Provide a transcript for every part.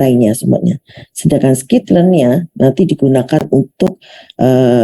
lainnya semuanya. Sedangkan skitlearn-nya nanti digunakan untuk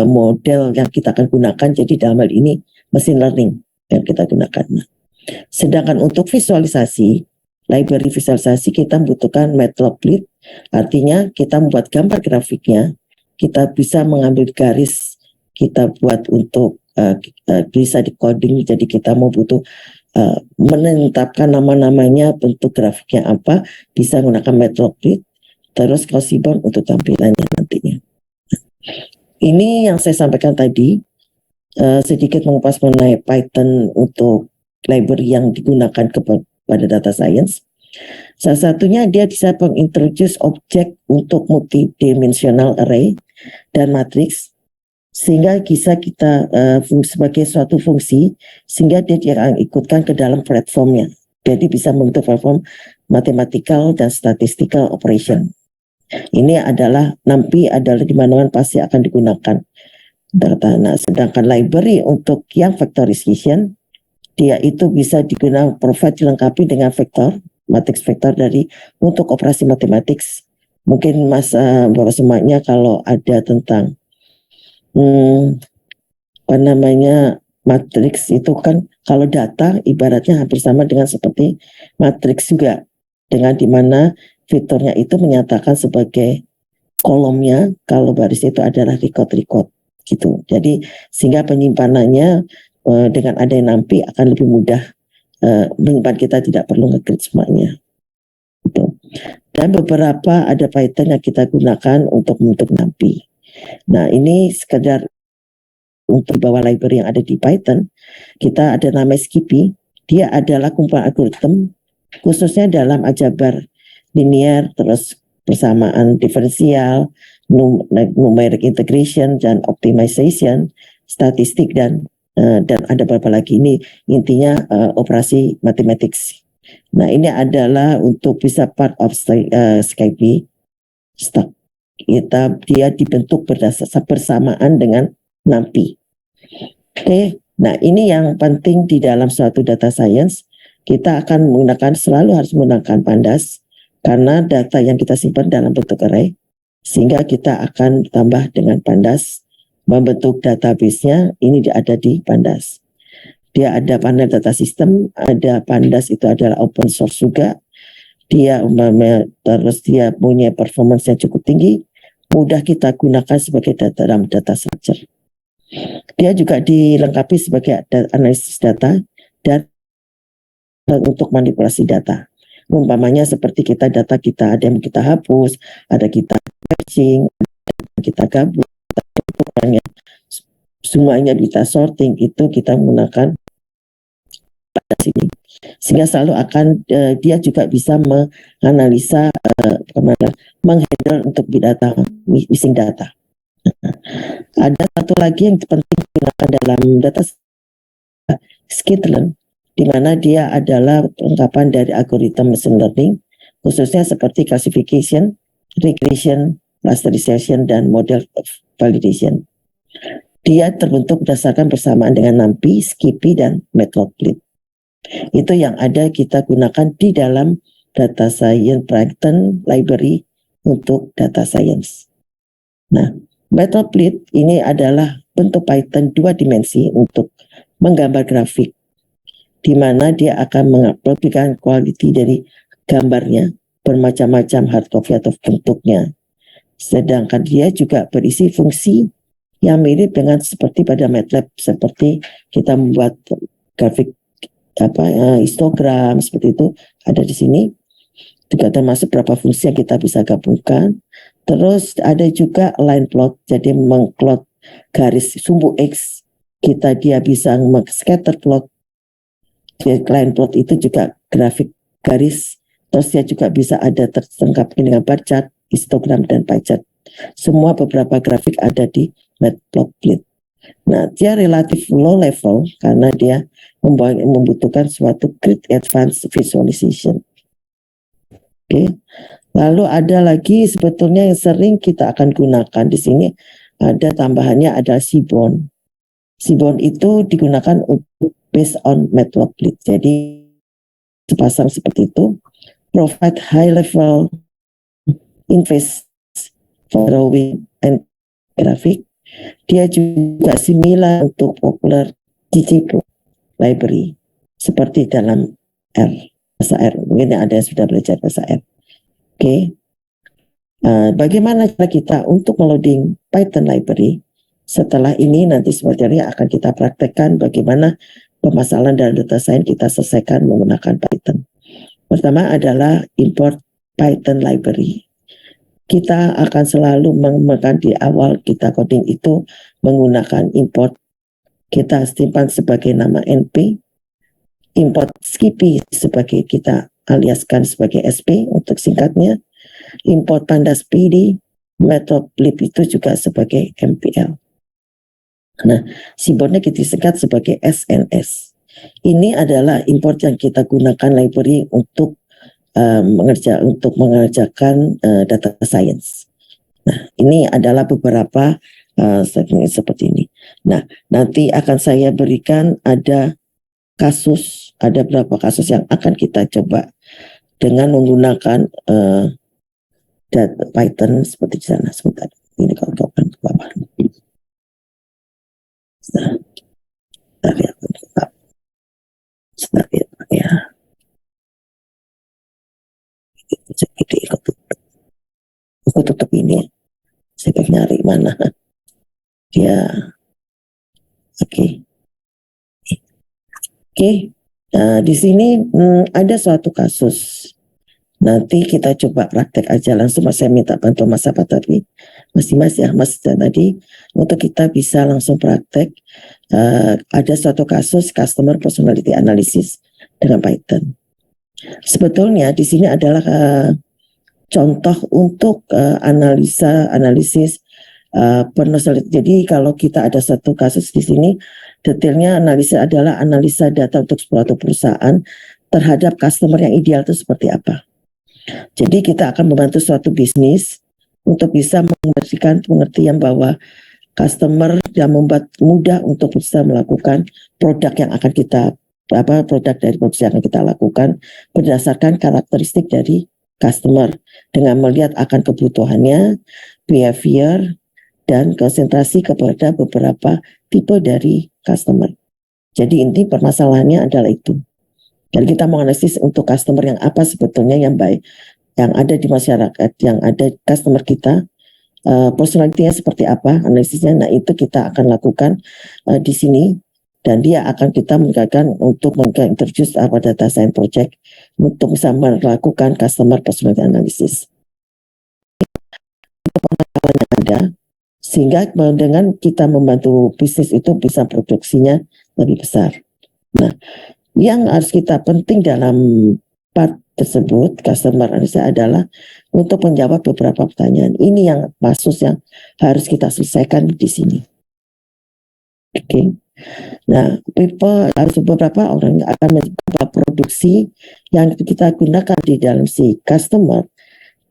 model yang kita akan gunakan. Jadi dalam hal ini machine learning yang kita gunakan. Sedangkan untuk visualisasi, library visualisasi kita membutuhkan Matplotlib. Artinya kita membuat gambar grafiknya, kita bisa mengambil garis, kita buat untuk bisa di coding. Jadi kita mau butuh menetapkan nama-namanya, bentuk grafiknya apa, bisa menggunakan Matplotlib, terus Cosibon untuk tampilannya nantinya. Ini yang saya sampaikan tadi, sedikit mengupas mengenai Python untuk library yang digunakan pada data science. Salah satunya dia bisa mengintroduce objek untuk multidimensional array dan matrix, sehingga bisa kita sebagai suatu fungsi, sehingga dia akan ikutkan ke dalam platformnya. Jadi bisa membentuk platform mathematical dan statistical operation. Ini adalah NumPy adalah di mana-mana pasti akan digunakan data. Nah, sedangkan library untuk yang factorization, dia itu bisa digunakan provide dilengkapi dengan vektor, matrix vektor dari untuk operasi matematik. Mungkin Mas Bapak semuanya kalau ada tentang matriks itu kan kalau data ibaratnya hampir sama dengan seperti matriks juga, dengan dimana fiturnya itu menyatakan sebagai kolomnya, kalau baris itu adalah record gitu. Jadi sehingga penyimpanannya dengan adanya NumPy akan lebih mudah, menyimpan, kita tidak perlu nge-create semuanya gitu. Dan beberapa ada Python yang kita gunakan untuk membentuk NumPy. Nah, ini sekedar untuk bawa library yang ada di Python. Kita ada namanya Skippy. Dia adalah kumpulan algoritma khususnya dalam aljabar linear, terus persamaan diferensial, numeric integration dan optimization, statistik dan ada beberapa lagi. Ini intinya operasi mathematics. Nah, ini adalah untuk bisa part of Skippy stack. Dia dibentuk bersamaan dengan NumPy. Oke, nah ini yang penting di dalam suatu data science. Kita akan selalu harus menggunakan Pandas karena data yang kita simpan dalam bentuk array, sehingga kita akan tambah dengan Pandas membentuk database-nya. Ini ada di Pandas. Dia ada panel data system, ada Pandas itu adalah open source juga. Terus dia punya performance yang cukup tinggi, mudah kita gunakan sebagai dalam data structure. Dia juga dilengkapi sebagai analisis data dan untuk manipulasi data. Umpamanya seperti data kita ada yang kita hapus, ada kita patching, kita gabung, semuanya kita sorting, itu kita menggunakan pada sini. Sehingga selalu akan dia juga bisa menganalisa, menghandle untuk data, missing data. Ada satu lagi yang penting digunakan dalam data skitlearn, di mana dia adalah pelengkapan dari algoritma machine learning, khususnya seperti classification, regression, clusterization, dan model validation. Dia terbentuk berdasarkan bersamaan dengan NumPy, Skippy, dan Matplotlib. Itu yang ada kita gunakan di dalam data science Python library untuk data science. Nah, Matplotlib ini adalah bentuk Python 2 dimensi untuk menggambar grafik, di mana dia akan mengaplikasikan quality dari gambarnya, bermacam-macam hard copy atau bentuknya. Sedangkan dia juga berisi fungsi yang mirip dengan seperti pada MATLAB, seperti kita membuat grafik histogram seperti itu ada di sini. Juga termasuk beberapa fungsi yang kita bisa gabungkan. Terus ada juga line plot, jadi mengplot garis sumbu X. Dia bisa scatter plot. Line plot itu juga grafik garis. Terus dia juga bisa ada terlengkapi dengan bar chart, histogram, dan pie chart. Semua beberapa grafik ada di Matplotlib. Nah, dia relatif low level karena dia membutuhkan suatu great advanced visualization. Oke. Lalu ada lagi sebetulnya yang sering kita akan gunakan di sini, ada tambahannya adalah Seaborn. Seaborn itu digunakan untuk based on Matplotlib. Jadi sepasang seperti itu, provide high level interface drawing and graphic. Dia juga similar untuk popular digital library seperti dalam R, bahasa R. Mungkin ada yang sudah belajar bahasa R. Oke. Bagaimana cara kita untuk meloading Python library? Setelah ini nanti sebenarnya akan kita praktekkan bagaimana permasalahan dalam data science kita selesaikan menggunakan Python. Pertama adalah import Python library. Kita akan selalu menggunakan di awal kita coding itu menggunakan import. Kita simpan sebagai nama NP, import Skippy sebagai kita aliaskan sebagai SP untuk singkatnya, import pandas PD, matplotlib itu juga sebagai MPL. Nah, simbolnya kita singkat sebagai SNS. Ini adalah import yang kita gunakan library untuk mengerjakan data science. Nah, ini adalah beberapa seperti ini. Nah, nanti akan saya berikan ada beberapa kasus yang akan kita coba dengan menggunakan Python seperti di sana. Sebentar, ini kawan-kawan ke bawah. Sebentar ya. Jadi aku tutup ini. Saya nyari mana dia. Oke. Di sini ada suatu kasus. Nanti kita coba praktek aja langsung. Saya minta bantuan Mas apa tadi, Mas tadi untuk kita bisa langsung praktek. Ada suatu kasus customer personality analysis dengan Python. Sebetulnya di sini adalah contoh untuk analisis personality. Jadi kalau kita ada satu kasus di sini, detailnya analisa adalah analisa data untuk suatu perusahaan terhadap customer yang ideal itu seperti apa. Jadi kita akan membantu suatu bisnis untuk bisa memberikan pengertian bahwa customer yang membuat mudah untuk bisa melakukan produk yang akan kita produk dari produksi yang akan kita lakukan berdasarkan karakteristik dari customer dengan melihat akan kebutuhannya, behavior, dan konsentrasi kepada beberapa tipe dari customer. Jadi inti permasalahannya adalah itu. Dan kita mau analisis untuk customer yang apa sebetulnya yang baik, yang ada di masyarakat, yang ada customer kita, personality-nya seperti apa, analisisnya. Nah itu kita akan lakukan di sini. Dan dia akan kita meningkatkan untuk mengintroduce data science project untuk bisa melakukan customer personality analysis. Itu permasalahan yang ada, sehingga dengan kita membantu bisnis itu bisa produksinya lebih besar. Nah, yang harus kita penting dalam part tersebut, customer analysis adalah untuk menjawab beberapa pertanyaan. Ini yang kasus yang harus kita selesaikan di sini. Oke. Nah, beberapa orang akan mencoba produksi yang kita gunakan di dalam si customer.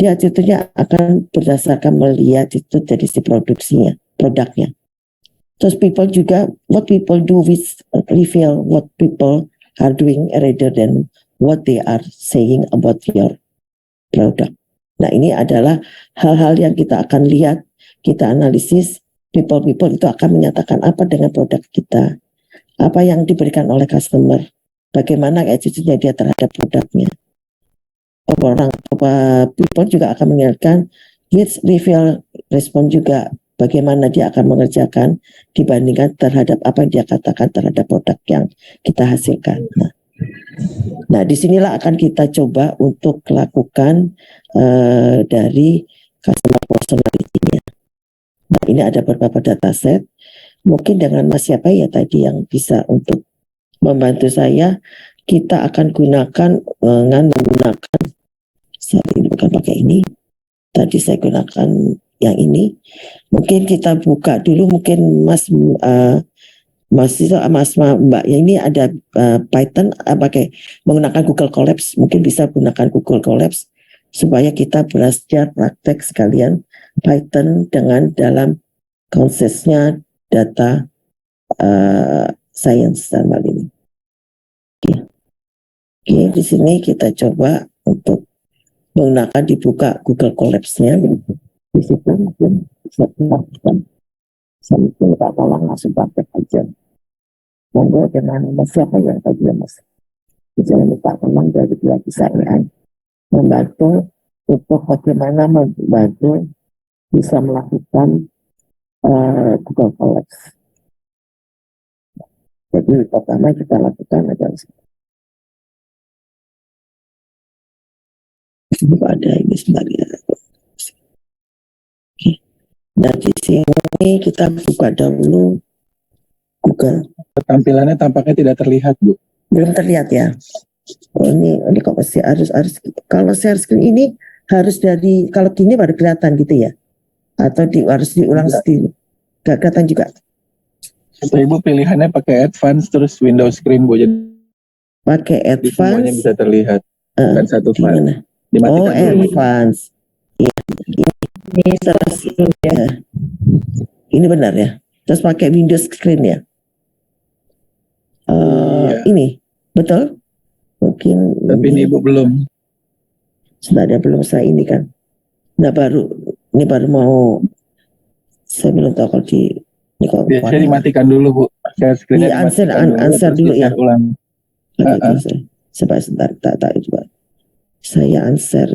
Dia tentunya akan berdasarkan melihat itu dari si produksinya, produknya. Terus people juga, what people do with reveal what people are doing rather than what they are saying about your product. Nah, ini adalah hal-hal yang kita akan lihat, kita analisis. People itu akan menyatakan apa dengan produk kita, apa yang diberikan oleh customer, bagaimana attitude-nya dia terhadap produknya. People juga akan mengingatkan with reveal respon juga, bagaimana dia akan mengerjakan dibandingkan terhadap apa yang dia katakan terhadap produk yang kita hasilkan. Nah disinilah akan kita coba untuk lakukan dari customer personality-nya. Nah ini ada beberapa dataset. Mungkin dengan Mas siapa ya tadi yang bisa untuk membantu saya. Kita akan gunakan dengan menggunakan, saat ini bukan pakai ini. Tadi saya gunakan yang ini. Mungkin kita buka dulu, mungkin Mas Mbak, yang ini ada Python pakai menggunakan Google Colabs. Mungkin bisa gunakan Google Colabs supaya kita belajar praktek sekalian Python dengan dalam konsepnya data science dan hal ini. Oke, di sini kita coba untuk menggunakan dibuka Google Collapse-nya, di situ mungkin bisa dilakukan. Saya minta tolong langsung praktek aja. Monggo dengan Mas, siapa yang tadi ya Mas? Bisa minta tolong dari pihak saya membantu untuk bagaimana membantu bisa melakukan Google Collapse. Jadi pertama kita lakukan adalah ada ini sebenarnya. Nah di sini kita buka dahulu Google. Tampilannya tampaknya tidak terlihat, Bu. Belum terlihat ya. Oh, ini kok masih harus kalau share screen ini harus dari kalau gini baru kelihatan gitu ya? Atau harus diulang sendiri? Gak kelihatan juga. Kata Ibu pilihannya pakai advance terus Windows screen, Bu. Jadi Pakai semuanya advance. bisa terlihat. Bukan satu file. Dimatikan dulu. Advance. Ini terus ya. Ini benar ya. Terus pakai Windows screen ya. Iya. Ini betul? Mungkin. Tapi ini Ibu belum. Sebenarnya belum saya ini kan. Nah ini baru mau. Saya belum tahu kalau di. Biasanya dimatikan dulu, Bu. Share screen-nya answer dulu ya. Ulang. Oke, sebentar, tak itu, Pak. Saya answer